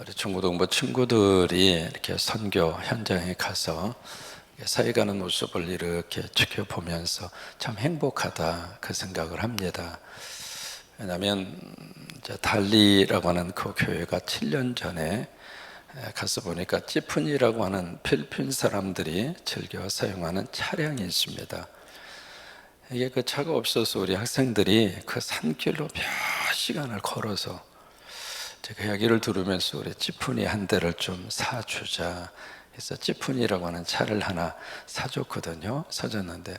우리 중고등부 친구들이 이렇게 선교 현장에 가서 사회 가는 모습을 이렇게 지켜보면서 참 행복하다 그 생각을 합니다. 왜냐하면 이제 달리라고 하는 그 교회가 7년 전에 가서 보니까 찌푸니라고 하는 필리핀 사람들이 즐겨 사용하는 차량이 있습니다. 이게 그 차가 없어서 우리 학생들이 그 산길로 몇 시간을 걸어서 그 이야기를 들으면서 우리 찌푸니 한 대를 좀 사주자 해서 찌푸니라고 하는 차를 하나 사줬거든요. 사줬는데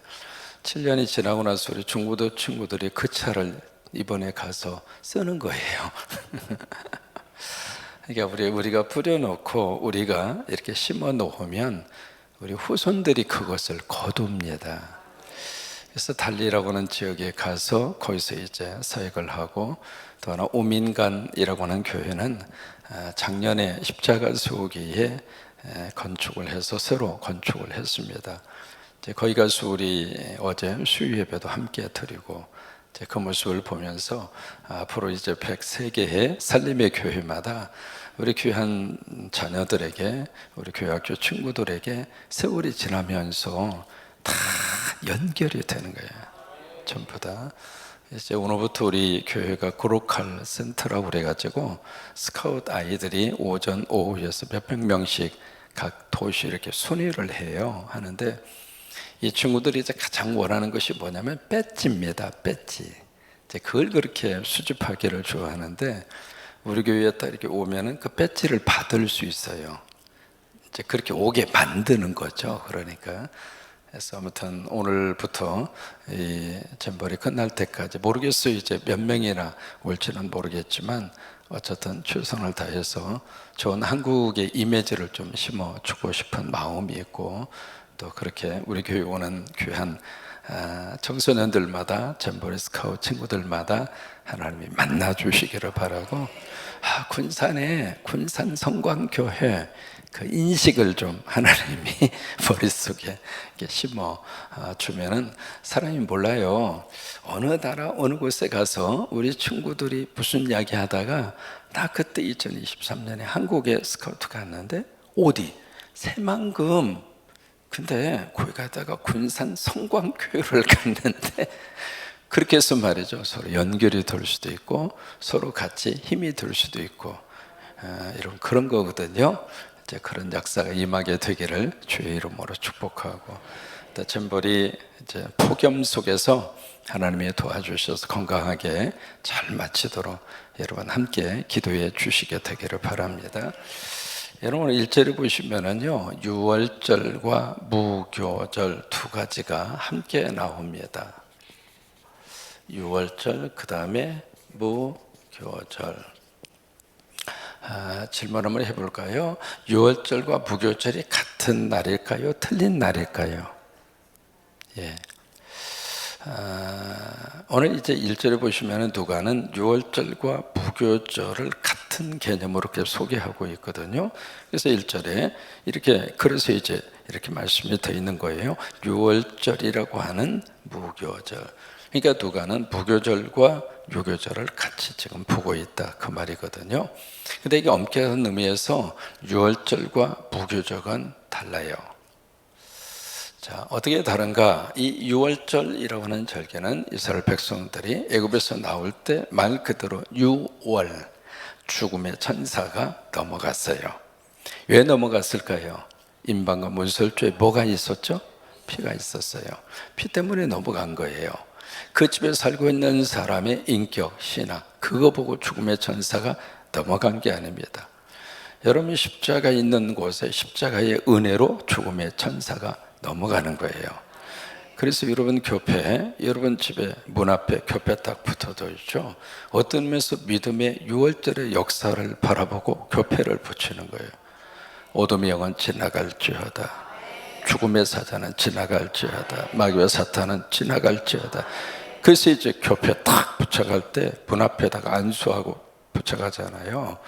7년이 지나고 나서 우리 중고등 친구들이 그 차를 이번에 가서 쓰는 거예요. 그러니까 우리가 뿌려놓고 우리가 이렇게 심어 놓으면 우리 후손들이 그것을 거둡니다. 그래서 달리라고 하는 지역에 가서 거기서 이제 사역을 하고, 또 하나 오민간이라고 하는 교회는 작년에 십자가 세우기에 건축을 해서 새로 건축을 했습니다. 이제 거기 가서 우리 어제 수요 예배도 함께 드리고, 이제 그 모습을 보면서 앞으로 이제 103개의 살림의 교회마다 우리 귀한 자녀들에게, 우리 교회학교 친구들에게 세월이 지나면서 다 연결이 되는 거예요. 전부 다. 이제 오늘부터 우리 교회가 그로컬 센터라고 그래가지고 스카우트 아이들이 오전 오후에서 몇백 명씩 각 도시 이렇게 순회를 해요. 하는데 이 친구들이 이제 가장 원하는 것이 뭐냐면 배지입니다. 배지. 이제 그걸 그렇게 수집하기를 좋아하는데, 우리 교회에 딱 이렇게 오면은 그 배지를 받을 수 있어요. 이제 그렇게 오게 만드는 거죠. 그러니까. 그래서 아무튼 오늘부터 이 잼버리 끝날 때까지, 모르겠어요. 이제 몇 명이나 올지는 모르겠지만 어쨌든 최선을 다해서 좋은 한국의 이미지를 좀 심어주고 싶은 마음이 있고, 또 그렇게 우리 교회 오는 귀한 청소년들마다, 잼버리 스카우트 친구들마다 하나님이 만나주시기를 바라고, 군산에 군산 성광교회 그 인식을 좀 하나님이 머릿속에 이렇게 심어 주면은 사람이 몰라요. 어느 나라 어느 곳에 가서 우리 친구들이 무슨 이야기 하다가, 나 그때 2023년에 한국에 스카우트 갔는데 어디 새만금, 근데 거기 가다가 군산 성광교회를 갔는데, 그렇게 해서 말이죠, 서로 연결이 될 수도 있고 서로 같이 힘이 될 수도 있고, 이런 그런 거거든요. 이제 그런 역사가 임하게 되기를 주의 이름으로 축복하고, 또 잼버리 이제 폭염 속에서 하나님이 도와주셔서 건강하게 잘 마치도록 여러분 함께 기도해 주시게 되기를 바랍니다. 여러분 오늘 1절을 보시면은요, 유월절과 무교절 두 가지가 함께 나옵니다. 유월절, 그 다음에 무교절. 질문 한번 해볼까요? 유월절과 무교절이 같은 날일까요? 틀린 날일까요? 예. 오늘 이제 1절에 보시면 누가는 유월절과 무교절을 같은 개념으로 이렇게 소개하고 있거든요. 그래서 1절에 이렇게, 그래서 이제 이렇게 말씀이 되어 있는 거예요. 유월절이라고 하는 무교절. 그러니까 누가는 무교절과 유교절을 같이 지금 보고 있다 그 말이거든요. 근데 이게 엄격한 의미에서 유월절과 무교절은 달라요. 자, 어떻게 다른가? 이 유월절이라고 하는 절기는 이스라엘 백성들이 애굽에서 나올 때 말 그대로 유월, 죽음의 천사가 넘어갔어요. 왜 넘어갔을까요? 임방과 문설주에 뭐가 있었죠? 피가 있었어요. 피 때문에 넘어간 거예요. 그 집에 살고 있는 사람의 인격, 신앙, 그거 보고 죽음의 천사가 넘어간 게 아닙니다. 여러분이 십자가 있는 곳에 십자가의 은혜로 죽음의 천사가 넘어가는 거예요. 그래서 여러분 교회, 여러분 집에 문 앞에 교회 딱 붙어져 있죠. 어떤 면에서 믿음의 유월절의 역사를 바라보고 교회를 붙이는 거예요. 어둠의 영은 지나갈지어다, 죽음의 사자는 지나갈지어다, 마귀와 사탄은 지나갈지어다. 그래서 이제 교회 딱 붙여갈 때 문 앞에다가 안수하고 붙여가잖아요.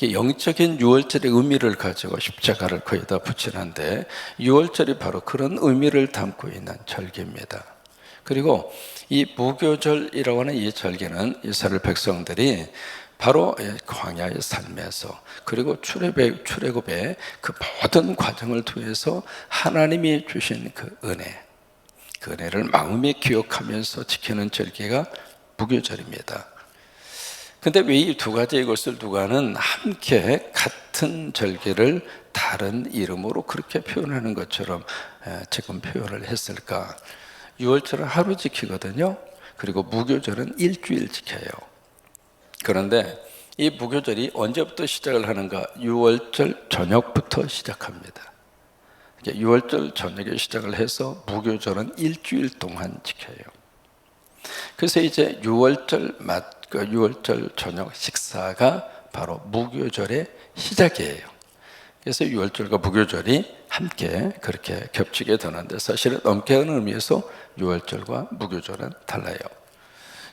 영적인 유월절의 의미를 가지고 십자가를 거기다 붙이는데, 유월절이 바로 그런 의미를 담고 있는 절기입니다. 그리고 이 무교절이라고 하는 이 절기는 이스라엘 백성들이 바로 광야의 삶에서, 그리고 출애굽의 그 모든 과정을 통해서 하나님이 주신 그 은혜를 마음에 기억하면서 지키는 절기가 무교절입니다. 근데 왜 이 두 가지의 것을 누가는 함께 같은 절기를 다른 이름으로 그렇게 표현하는 것처럼 지금 표현을 했을까? 유월절은 하루 지키거든요. 그리고 무교절은 일주일 지켜요. 그런데 이 무교절이 언제부터 시작을 하는가? 유월절 저녁부터 시작합니다. 유월절 저녁에 시작을 해서 무교절은 일주일 동안 지켜요. 그래서 이제 유월절 저녁 식사가 바로 무교절의 시작이에요. 그래서 유월절과 무교절이 함께 그렇게 겹치게 되는데, 사실은 엄격한 의미에서 유월절과 무교절은 달라요.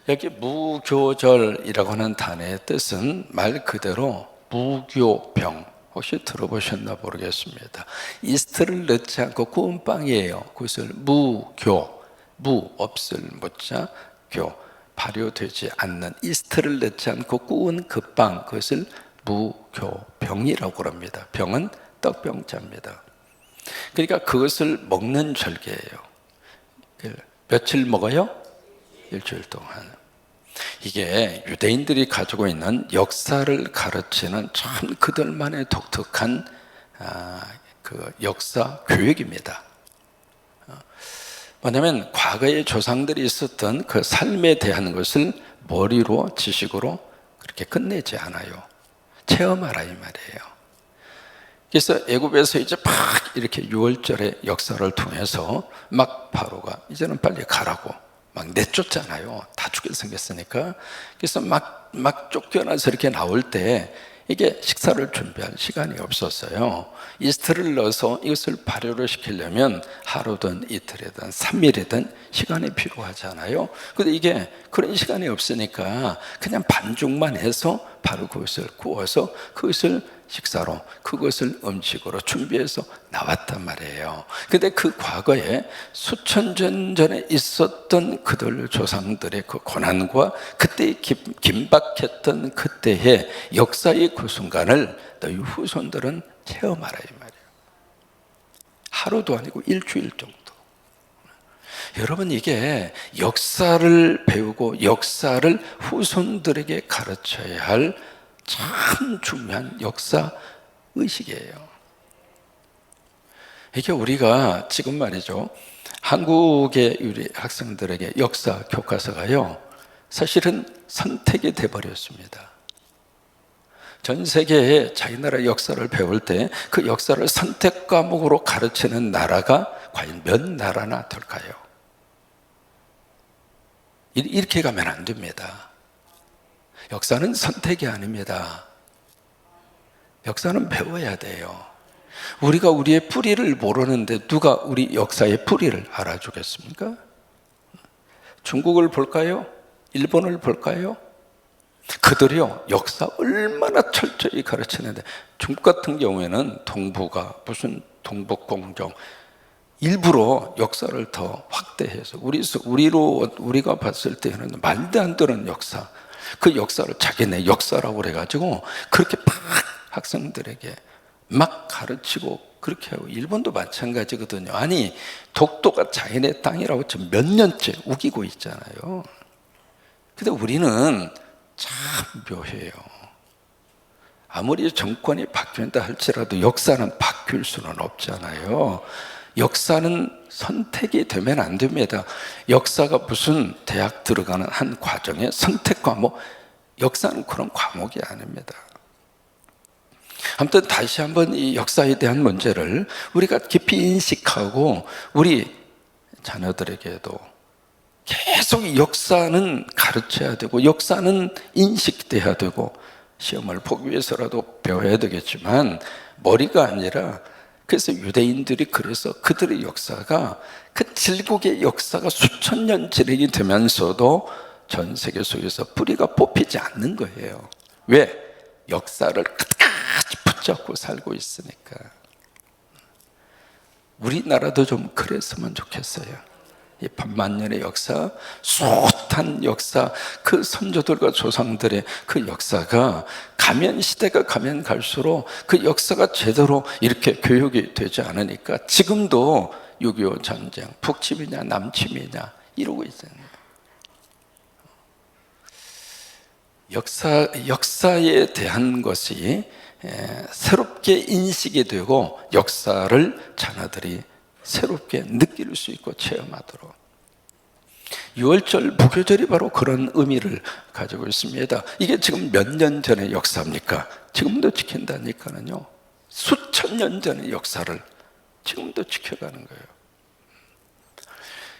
여기 무교절이라고 하는 단어의 뜻은 말 그대로 무교병, 혹시 들어보셨나 모르겠습니다. 이스트를 넣지 않고 구운 빵이에요. 그것을 무교, 무 없을 무자, 교, 발효되지 않는, 이스트를 넣지 않고 구운 그 빵, 그것을 무교병이라고 합니다. 병은 떡병자입니다. 그러니까 그것을 먹는 절기예요. 며칠 먹어요? 일주일 동안. 이게 유대인들이 가지고 있는 역사를 가르치는 참 그들만의 독특한 그 역사 교육입니다. 뭐냐면 과거의 조상들이 있었던 그 삶에 대한 것을 머리로 지식으로 그렇게 끝내지 않아요. 체험하라 이 말이에요. 그래서 애굽에서 이제 막 이렇게 유월절의 역사를 통해서 막 바로가 이제는 빨리 가라고 막 내쫓잖아요. 다 죽게 생겼으니까. 그래서 막 쫓겨나서 이렇게 나올 때 이게 식사를 준비할 시간이 없었어요. 이스트를 넣어서 이것을 발효를 시키려면 하루든 이틀이든 3일이든 시간이 필요하잖아요. 근데 이게 그런 시간이 없으니까 그냥 반죽만 해서 바로 그것을 구워서 그것을 식사로, 그것을 음식으로 준비해서 나왔단 말이에요. 근데 그 과거에 수천 년 전에 있었던 그들 조상들의 그 고난과 그때 긴박했던 그때의 역사의 그 순간을 너희 후손들은 체험하라 이 말이에요. 하루도 아니고 일주일 정도. 여러분, 이게 역사를 배우고 역사를 후손들에게 가르쳐야 할 참 중요한 역사 의식이에요. 이게 우리가 지금 말이죠, 한국의 우리 학생들에게 역사 교과서가요, 사실은 선택이 돼버렸습니다. 전 세계에 자기 나라 역사를 배울 때 그 역사를 선택 과목으로 가르치는 나라가 과연 몇 나라나 될까요? 이렇게 가면 안 됩니다. 역사는 선택이 아닙니다. 역사는 배워야 돼요. 우리가 우리의 뿌리를 모르는데 누가 우리 역사의 뿌리를 알아주겠습니까? 중국을 볼까요? 일본을 볼까요? 그들이요, 역사 얼마나 철저히 가르치는데, 중국 같은 경우에는 동북아, 무슨 동북공정, 일부러 역사를 더 확대해서 우리가 봤을 때는 말도 안 되는 역사, 그 역사를 자기네 역사라고 그래가지고 그렇게 막 학생들에게 막 가르치고 그렇게 하고, 일본도 마찬가지거든요. 아니, 독도가 자기네 땅이라고 지금 몇 년째 우기고 있잖아요. 근데 우리는 참 묘해요. 아무리 정권이 바뀐다 할지라도 역사는 바뀔 수는 없잖아요. 역사는 선택이 되면 안 됩니다. 역사가 무슨 대학 들어가는 한 과정의 선택 과목, 역사는 그런 과목이 아닙니다. 아무튼 다시 한번 이 역사에 대한 문제를 우리가 깊이 인식하고 우리 자녀들에게도 계속 역사는 가르쳐야 되고 역사는 인식돼야 되고, 시험을 보기 위해서라도 배워야 되겠지만 머리가 아니라, 그래서 유대인들이 그래서 그들의 역사가, 그 질곡의 역사가 수천 년 진행이 되면서도 전 세계 속에서 뿌리가 뽑히지 않는 거예요. 왜? 역사를 끝까지 붙잡고 살고 있으니까. 우리나라도 좀 그랬으면 좋겠어요. 이 반만년의 역사, 숱한 역사, 그 선조들과 조상들의 그 역사가 가면, 시대가 가면 갈수록 그 역사가 제대로 이렇게 교육이 되지 않으니까 지금도 6.25 전쟁, 북침이냐 남침이냐 이러고 있잖아요. 역사에 대한 것이 새롭게 인식이 되고 역사를 자녀들이 새롭게 느낄 수 있고 체험하도록, 6월절 무교절이 바로 그런 의미를 가지고 있습니다. 이게 지금 몇 년 전의 역사입니까? 지금도 지킨다니까요. 수천 년 전의 역사를 지금도 지켜가는 거예요.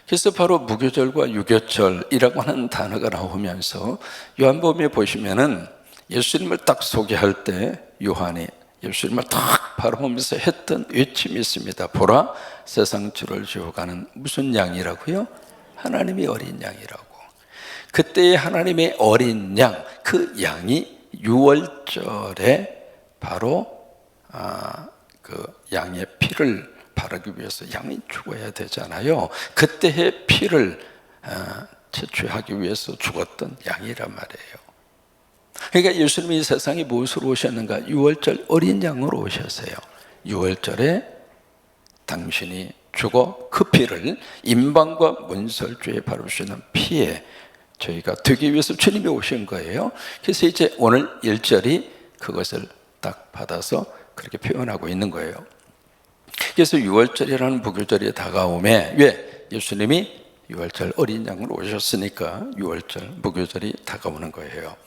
그래서 바로 무교절과 유교절이라고 하는 단어가 나오면서 요한복음에 보시면은 예수님을 딱 소개할 때 요한이 예수님을 딱 바라보면서 했던 외침이 있습니다. 보라, 세상 주를 지어가는 무슨 양이라고요? 하나님의 어린 양이라고. 그때의 하나님의 어린 양, 그 양이 6월절에 바로 그 양의 피를 바르기 위해서 양이 죽어야 되잖아요. 그때의 피를 채취하기 위해서 죽었던 양이란 말이에요. 그러니까 예수님이 이 세상에 무엇으로 오셨는가? 6월절 어린 양으로 오셨어요. 6월절에 당신이 죽어 그 피를 임방과 문설주에 바를 수 있는 피에 저희가 되기 위해서 주님이 오신 거예요. 그래서 이제 오늘 1절이 그것을 딱 받아서 그렇게 표현하고 있는 거예요. 그래서 6월절이라는 무교절이 다가오매, 왜? 예수님이 6월절 어린 양으로 오셨으니까 6월절 무교절이 다가오는 거예요.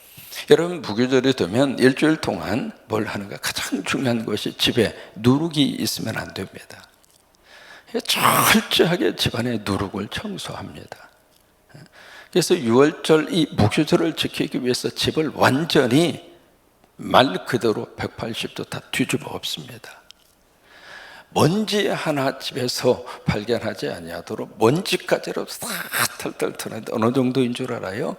여러분, 무교절이 되면 일주일 동안 뭘 하는가? 가장 중요한 것이 집에 누룩이 있으면 안 됩니다. 철저하게 집안의 누룩을 청소합니다. 그래서 6월절 이 무교절을 지키기 위해서 집을 완전히 말 그대로 180도 다 뒤집어 엎습니다. 먼지 하나 집에서 발견하지 아니하도록 먼지까지로 싹 털털 털는데 어느 정도인 줄 알아요?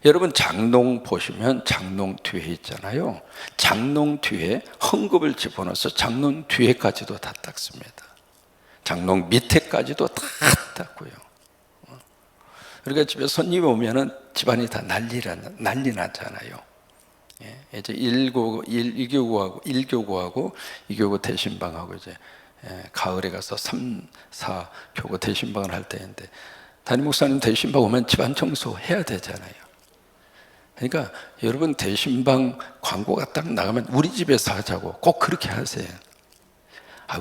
여러분, 장롱 보시면 장롱 뒤에 있잖아요. 장롱 뒤에 헝겊을 집어넣어서 장롱 뒤에까지도 다 닦습니다. 장롱 밑에까지도 다 닦고요. 그러니까 집에 손님이 오면은 집안이 다 난리 나잖아요. 이제 1교구하고 2교구 대신방하고 이제 가을에 가서 3, 4교구 대신방을 할 때인데, 담임 목사님 대신방 오면 집안 청소 해야 되잖아요. 그러니까 여러분, 대신방 광고가 딱 나가면 우리 집에서 하자고 꼭 그렇게 하세요.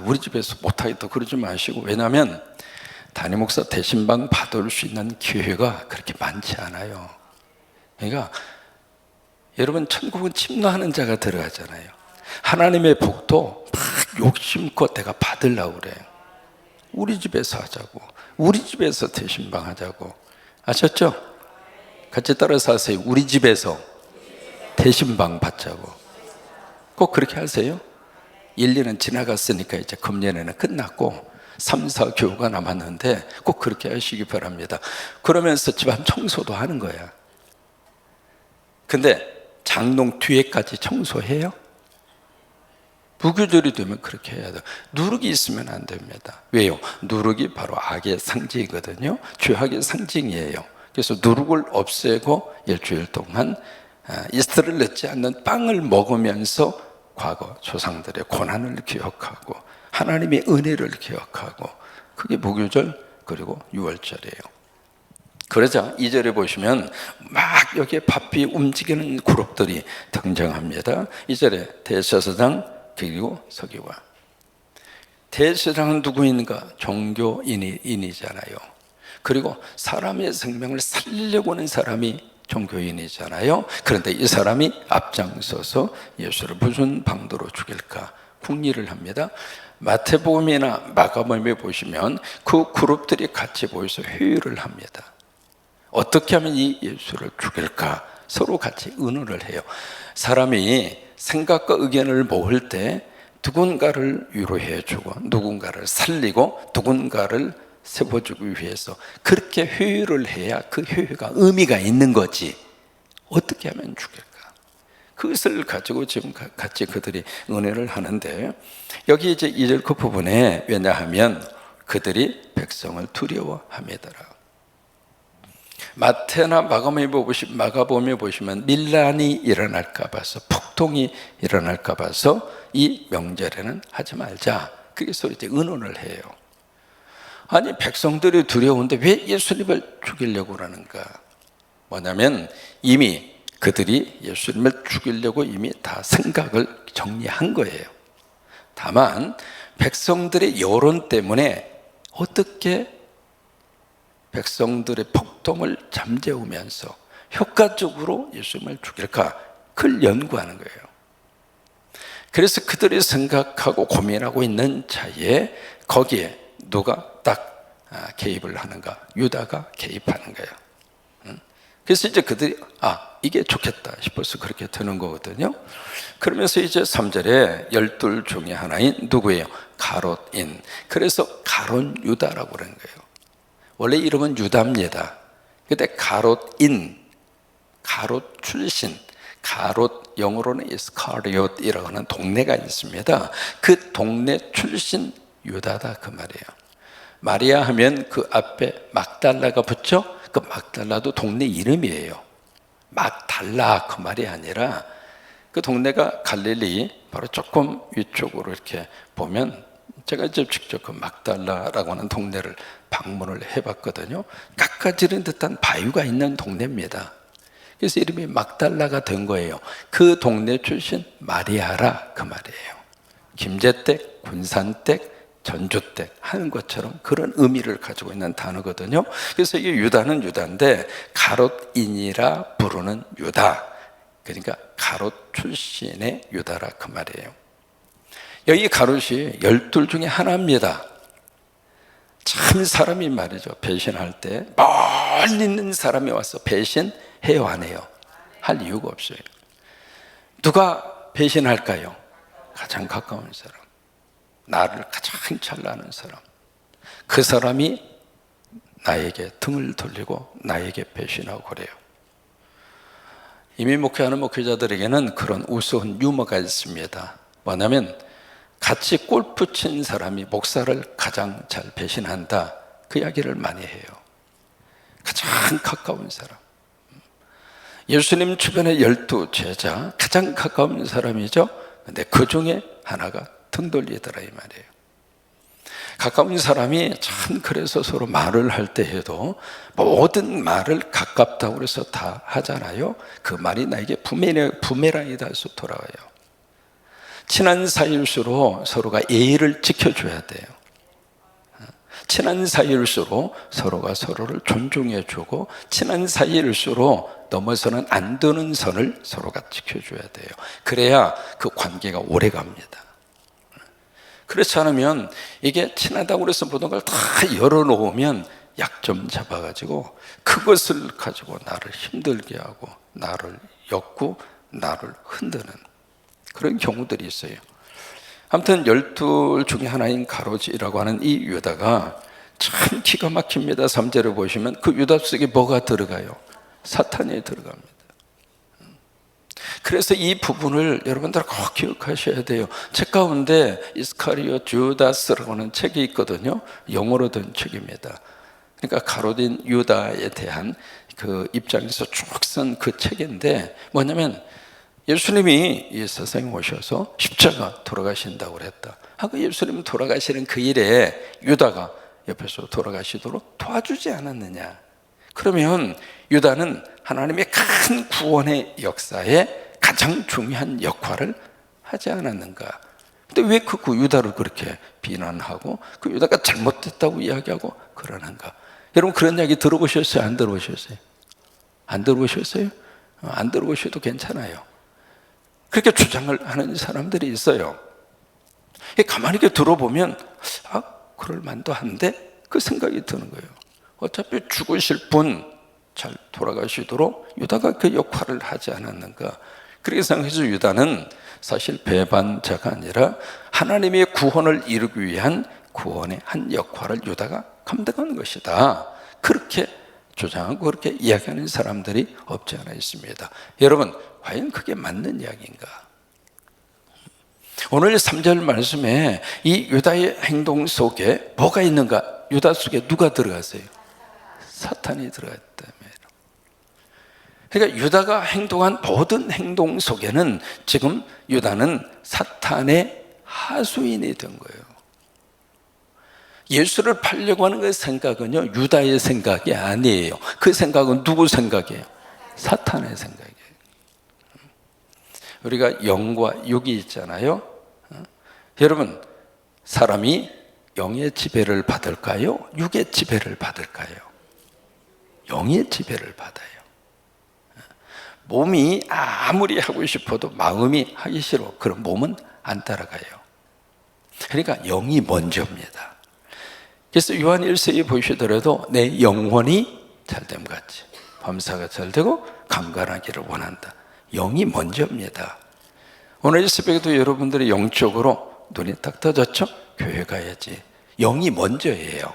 우리 집에서 못하겠다 그러지 마시고, 왜냐하면 담임 목사 대신방 받을 수 있는 기회가 그렇게 많지 않아요. 그러니까 여러분, 천국은 침노하는 자가 들어가잖아요. 하나님의 복도 막 욕심껏 내가 받으려고 그래. 우리 집에서 하자고, 우리 집에서 대신방 하자고. 아셨죠? 같이 따라서 하세요. 우리 집에서 대신방 받자고. 꼭 그렇게 하세요. 1, 2는 지나갔으니까 이제 금년에는 끝났고 3, 4교가 남았는데 꼭 그렇게 하시기 바랍니다. 그러면서 집안 청소도 하는 거야. 근데 장롱 뒤에까지 청소해요? 무교절이 되면 그렇게 해야 돼요. 누룩이 있으면 안 됩니다. 왜요? 누룩이 바로 악의 상징이거든요. 죄악의 상징이에요. 그래서 누룩을 없애고 일주일 동안 이스트를 넣지 않는 빵을 먹으면서 과거 조상들의 고난을 기억하고 하나님의 은혜를 기억하고, 그게 무교절 그리고 6월절이에요. 그러자 2절에 보시면 막 여기에 바삐 움직이는 그룹들이 등장합니다. 2절에 대제사장 그리고 서기관. 대제사장은 누구인가? 종교인이잖아요. 그리고 사람의 생명을 살려고 하는 사람이 종교인이잖아요. 그런데 이 사람이 앞장서서 예수를 무슨 방도로 죽일까 궁리를 합니다. 마태복음이나 마가복음에 보시면 그 그룹들이 같이 모여서 회의를 합니다. 어떻게 하면 이 예수를 죽일까 서로 같이 의논을 해요. 사람이 생각과 의견을 모을 때 누군가를 위로해주고 누군가를 살리고 누군가를 세워주기 위해서 그렇게 회의를 해야 그 회의가 의미가 있는 거지. 어떻게 하면 죽일까? 그것을 가지고 지금 같이 그들이 은혜를 하는데, 여기 이제 2절 그 부분에, 왜냐하면 그들이 백성을 두려워함이더라. 마태나 마가복음에 보시면 밀란이 일어날까 봐서, 폭동이 일어날까 봐서 이 명절에는 하지 말자, 그래서 이제 의논을 해요. 아니, 백성들이 두려운데 왜 예수님을 죽이려고 그러는가? 뭐냐면 이미 그들이 예수님을 죽이려고 이미 다 생각을 정리한 거예요. 다만 백성들의 여론 때문에 어떻게 백성들의 폭동을 잠재우면서 효과적으로 예수님을 죽일까, 그걸 연구하는 거예요. 그래서 그들이 생각하고 고민하고 있는 차에 거기에 누가 딱 개입을 하는가? 유다가 개입하는 거예요. 그래서 이제 그들이 이게 좋겠다 싶어서 그렇게 되는 거거든요. 그러면서 이제 3절에 12 중에 하나인 누구예요? 가롯인. 그래서 가롯 유다라고 그러는 거예요. 원래 이름은 유다입니다. 근데 가롯인, 가롯 출신, 가롯 영어로는 이스카리옷이라고 하는 동네가 있습니다. 그 동네 출신 유다다, 그 말이에요. 마리아 하면 그 앞에 막달라가 붙죠? 그 막달라도 동네 이름이에요. 막달라 그 말이 아니라 그 동네가 갈릴리 바로 조금 위쪽으로 이렇게 보면, 제가 이제 직접 그 막달라라고 하는 동네를 방문을 해봤거든요. 깎아지른 듯한 바위가 있는 동네입니다. 그래서 이름이 막달라가 된 거예요. 그 동네 출신 마리아라 그 말이에요. 김제댁, 군산댁, 전주댁 하는 것처럼 그런 의미를 가지고 있는 단어거든요. 그래서 이게 유다는 유다인데 가롯인이라 부르는 유다, 그러니까 가롯 출신의 유다라 그 말이에요. 여기 가롯이 12 중에 하나입니다. 참 사람이 말이죠, 배신할 때 멀리 있는 사람이 와서 배신해요, 안 해요? 할 이유가 없어요. 누가 배신할까요? 가장 가까운 사람, 나를 가장 잘 아는 사람. 그 사람이 나에게 등을 돌리고 나에게 배신하고 그래요. 이미 목회하는 목회자들에게는 그런 우스운 유머가 있습니다. 뭐냐면 같이 골프 친 사람이 목사를 가장 잘 배신한다, 그 이야기를 많이 해요. 가장 가까운 사람. 예수님 주변의 12 제자 가장 가까운 사람이죠. 근데 그 중에 하나가 등 돌리더라 이 말이에요. 가까운 사람이 참, 그래서 서로 말을 할 때 해도 모든 말을 가깝다고 해서 다 하잖아요. 그 말이 나에게 부메랑이 돼서 돌아와요. 친한 사이일수록 서로가 예의를 지켜줘야 돼요. 친한 사이일수록 서로가 서로를 존중해주고, 친한 사이일수록 넘어서는 안 되는 선을 서로가 지켜줘야 돼요. 그래야 그 관계가 오래 갑니다. 그렇지 않으면 이게 친하다고 해서 모든 걸 다 열어놓으면 약점 잡아가지고 그것을 가지고 나를 힘들게 하고 나를 엮고 나를 흔드는 그런 경우들이 있어요. 아무튼 12 중에 하나인 가롯이라고 하는 이 유다가 참 기가 막힙니다. 3절을 보시면 그 유다 속에 뭐가 들어가요? 사탄이 들어갑니다. 그래서 이 부분을 여러분들 꼭 기억하셔야 돼요. 책 가운데 이스카리오 주다스라고 하는 책이 있거든요. 영어로 된 책입니다. 그러니까 가롯인 유다에 대한 그 입장에서 쭉 쓴 그 책인데, 뭐냐면 예수님이 이 세상에 오셔서 십자가 돌아가신다고 그랬다. 하고 예수님 돌아가시는 그 일에 유다가 옆에서 돌아가시도록 도와주지 않았느냐. 그러면 유다는 하나님의 큰 구원의 역사에 가장 중요한 역할을 하지 않았는가? 근데 왜 그 유다를 그렇게 비난하고 그 유다가 잘못됐다고 이야기하고 그러는가? 여러분 그런 이야기 들어보셨어요? 안 들어보셨어요? 안 들어보셨어요? 안 들어보셔도 괜찮아요. 그렇게 주장을 하는 사람들이 있어요. 가만히 이렇게 들어보면 그럴 만도 한데 그 생각이 드는 거예요. 어차피 죽으실 분 잘 돌아가시도록 유다가 그 역할을 하지 않았는가. 그렇게 생각해서 유다는 사실 배반자가 아니라 하나님의 구원을 이루기 위한 구원의 한 역할을 유다가 감당한 것이다. 그렇게 주장하고 그렇게 이야기하는 사람들이 없지 않아 있습니다. 여러분 과연 그게 맞는 이야기인가? 오늘 3절 말씀에 이 유다의 행동 속에 뭐가 있는가? 유다 속에 누가 들어갔어요? 사탄이 들어갔다며. 그러니까 유다가 행동한 모든 행동 속에는 지금 유다는 사탄의 하수인이 된 거예요. 예수를 팔려고 하는 그 생각은요, 유다의 생각이 아니에요. 그 생각은 누구 생각이에요? 사탄의 생각이에요. 우리가 영과 육이 있잖아요. 여러분, 사람이 영의 지배를 받을까요? 육의 지배를 받을까요? 영의 지배를 받아요. 몸이 아무리 하고 싶어도 마음이 하기 싫어. 그럼 몸은 안 따라가요. 그러니까 영이 먼저입니다. 그래서 요한 1서에 보시더라도 내 영혼이 잘됨 같이 범사가 잘되고 강건하기를 원한다. 영이 먼저입니다. 오늘 이 새벽에도 여러분들이 영적으로 눈이 딱 떠졌죠? 교회 가야지. 영이 먼저예요.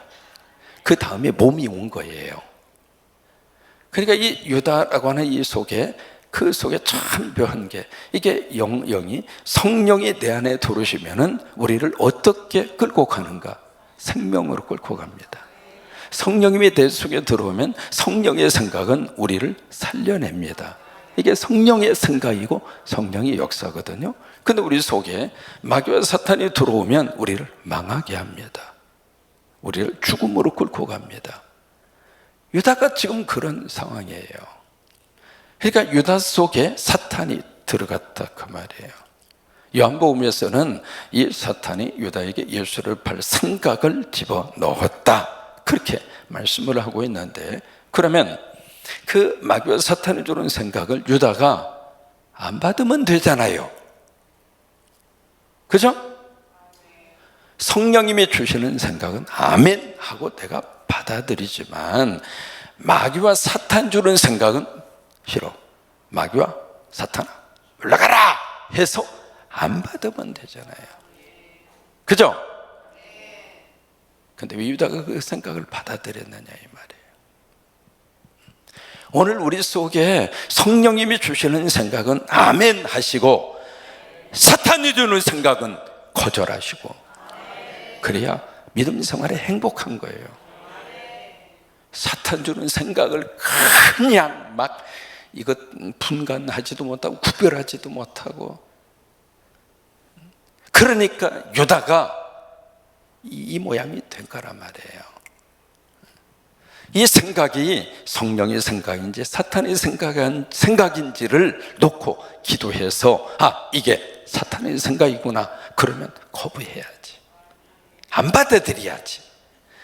그 다음에 몸이 온 거예요. 그러니까 이 유다라고 하는 이 속에, 그 속에 참 묘한 게, 이게 영이 성령이 내 안에 들어오시면은 우리를 어떻게 끌고 가는가? 생명으로 끌고 갑니다. 성령님이 내 속에 들어오면 성령의 생각은 우리를 살려냅니다. 이게 성령의 생각이고 성령의 역사거든요. 근데 우리 속에 마귀와 사탄이 들어오면 우리를 망하게 합니다. 우리를 죽음으로 끌고 갑니다. 유다가 지금 그런 상황이에요. 그러니까 유다 속에 사탄이 들어갔다 그 말이에요. 요한복음에서는 이 사탄이 유다에게 예수를 팔 생각을 집어넣었다, 그렇게 말씀을 하고 있는데, 그러면 그 마귀와 사탄이 주는 생각을 유다가 안 받으면 되잖아요. 그죠? 성령님이 주시는 생각은 아멘 하고 내가 받아들이지만, 마귀와 사탄 주는 생각은 싫어. 마귀와 사탄아 올라가라 해서 안 받으면 되잖아요. 그죠? 근데 왜 유다가 그 생각을 받아들였느냐 이 말이에요. 오늘 우리 속에 성령님이 주시는 생각은 아멘 하시고, 사탄이 주는 생각은 거절하시고, 그래야 믿음 생활에 행복한 거예요. 사탄 주는 생각을 그냥 막 이것 분간하지도 못하고 구별하지도 못하고, 그러니까 유다가 이 모양이 된 거란 말이에요. 이 생각이 성령의 생각인지 사탄의 생각인지를 놓고 기도해서, 아, 이게 사탄의 생각이구나, 그러면 거부해야지. 안 받아들여야지.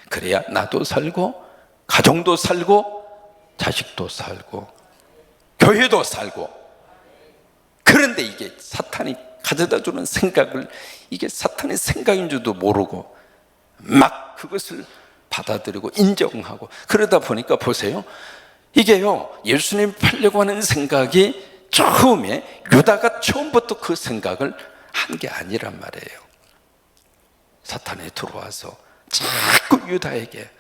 그래야 나도 살고 가정도 살고 자식도 살고 교회도 살고. 그런데 이게 사탄이 가져다 주는 생각을, 이게 사탄의 생각인 줄도 모르고 막 그것을 받아들이고 인정하고, 그러다 보니까 보세요, 이게요, 예수님 팔려고 하는 생각이 처음에 유다가 처음부터 그 생각을 한 게 아니란 말이에요. 사탄이 들어와서 자꾸 유다에게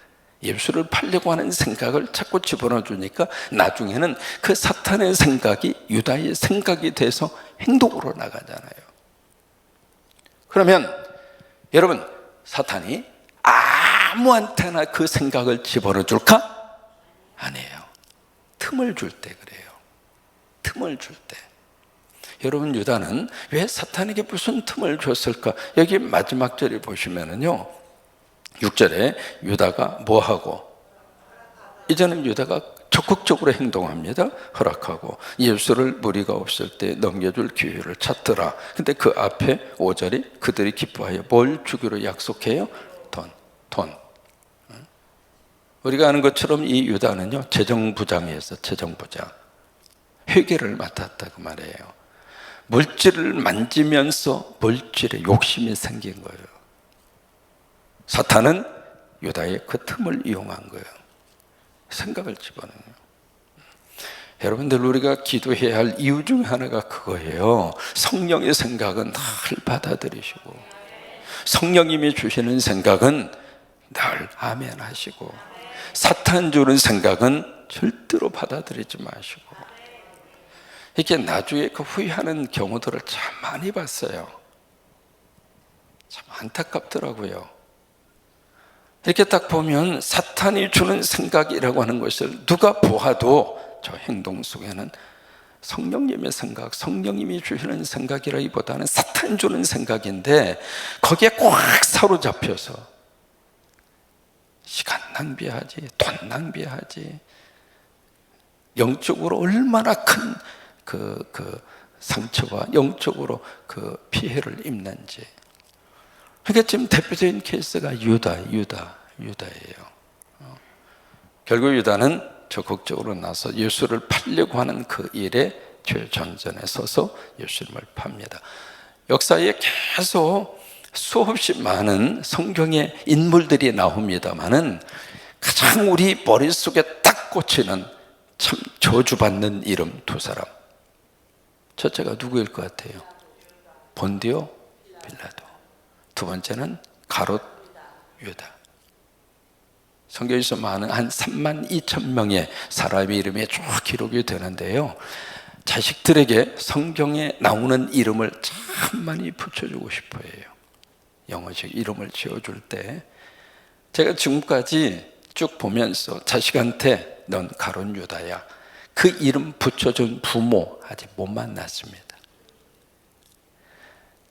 예수를 팔려고 하는 생각을 자꾸 집어넣어 주니까 나중에는 그 사탄의 생각이 유다의 생각이 돼서 행동으로 나가잖아요. 그러면 여러분, 사탄이 아무한테나 그 생각을 집어넣어 줄까? 아니에요. 틈을 줄 때 그래요. 틈을 줄 때. 여러분, 유다는 왜 사탄에게 무슨 틈을 줬을까? 여기 마지막 절에 보시면은요, 6절에 유다가 뭐하고? 이제는 유다가 적극적으로 행동합니다. 허락하고 예수를 무리가 없을 때 넘겨줄 기회를 찾더라. 근데 그 앞에 5절이 그들이 기뻐하여 뭘 주기로 약속해요? 돈. 우리가 아는 것처럼 이 유다는요, 재정부장이었어. 재정부장. 회계를 맡았다 그 말이에요. 물질을 만지면서 물질에 욕심이 생긴 거예요. 사탄은 유다의 그 틈을 이용한 거예요. 생각을 집어넣어요. 여러분들, 우리가 기도해야 할 이유 중 하나가 그거예요. 성령의 생각은 늘 받아들이시고, 성령님이 주시는 생각은 늘 아멘 하시고, 사탄 주는 생각은 절대로 받아들이지 마시고. 이렇게 나중에 그 후회하는 경우들을 참 많이 봤어요. 참 안타깝더라고요. 이렇게 딱 보면 사탄이 주는 생각이라고 하는 것을 누가 보아도 저 행동 속에는 성령님의 생각, 성령님이 주시는 생각이라기보다는 사탄 주는 생각인데 거기에 꽉 사로잡혀서 시간 낭비하지, 돈 낭비하지, 영적으로 얼마나 큰 상처와 영적으로 그 피해를 입는지. 그러니까 지금 대표적인 케이스가 유다예요. 결국 유다는 적극적으로 나서 예수를 팔려고 하는 그 일에 최전선에 서서 예수님을 팝니다. 역사에 계속 수없이 많은 성경의 인물들이 나옵니다만은 가장 우리 머릿속에 딱 꽂히는 참 저주받는 이름 두 사람. 첫째가 누구일 것 같아요? 본디오 빌라도. 두 번째는 가롯 유다. 성경에서 많은 한 32,000명의 사람의 이름이 쭉 기록이 되는데요, 자식들에게 성경에 나오는 이름을 참 많이 붙여주고 싶어 해요. 영어식 이름을 지어줄 때 제가 지금까지 쭉 보면서 자식한테 넌 가롯 유다야, 그 이름 붙여준 부모 아직 못 만났습니다.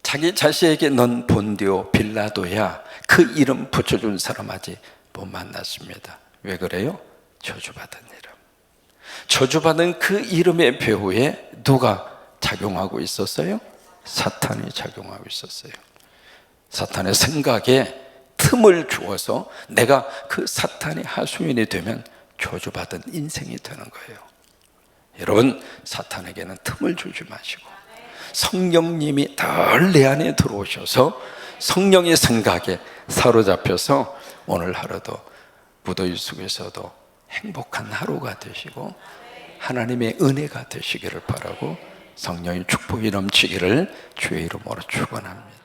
자기 자식에게 넌 본디오 빌라도야, 그 이름 붙여준 사람 아직 못 만났습니다. 왜 그래요? 저주받은 이름. 저주받은 그 이름의 배후에 누가 작용하고 있었어요? 사탄이 작용하고 있었어요. 사탄의 생각에 틈을 주어서 내가 그 사탄의 하수인이 되면 저주받은 인생이 되는 거예요. 여러분, 사탄에게는 틈을 주지 마시고 성령님이 늘 내 안에 들어오셔서 성령의 생각에 사로잡혀서 오늘 하루도 무더위 속에서도 행복한 하루가 되시고 하나님의 은혜가 되시기를 바라고 성령의 축복이 넘치기를 주의 이름으로 축원합니다.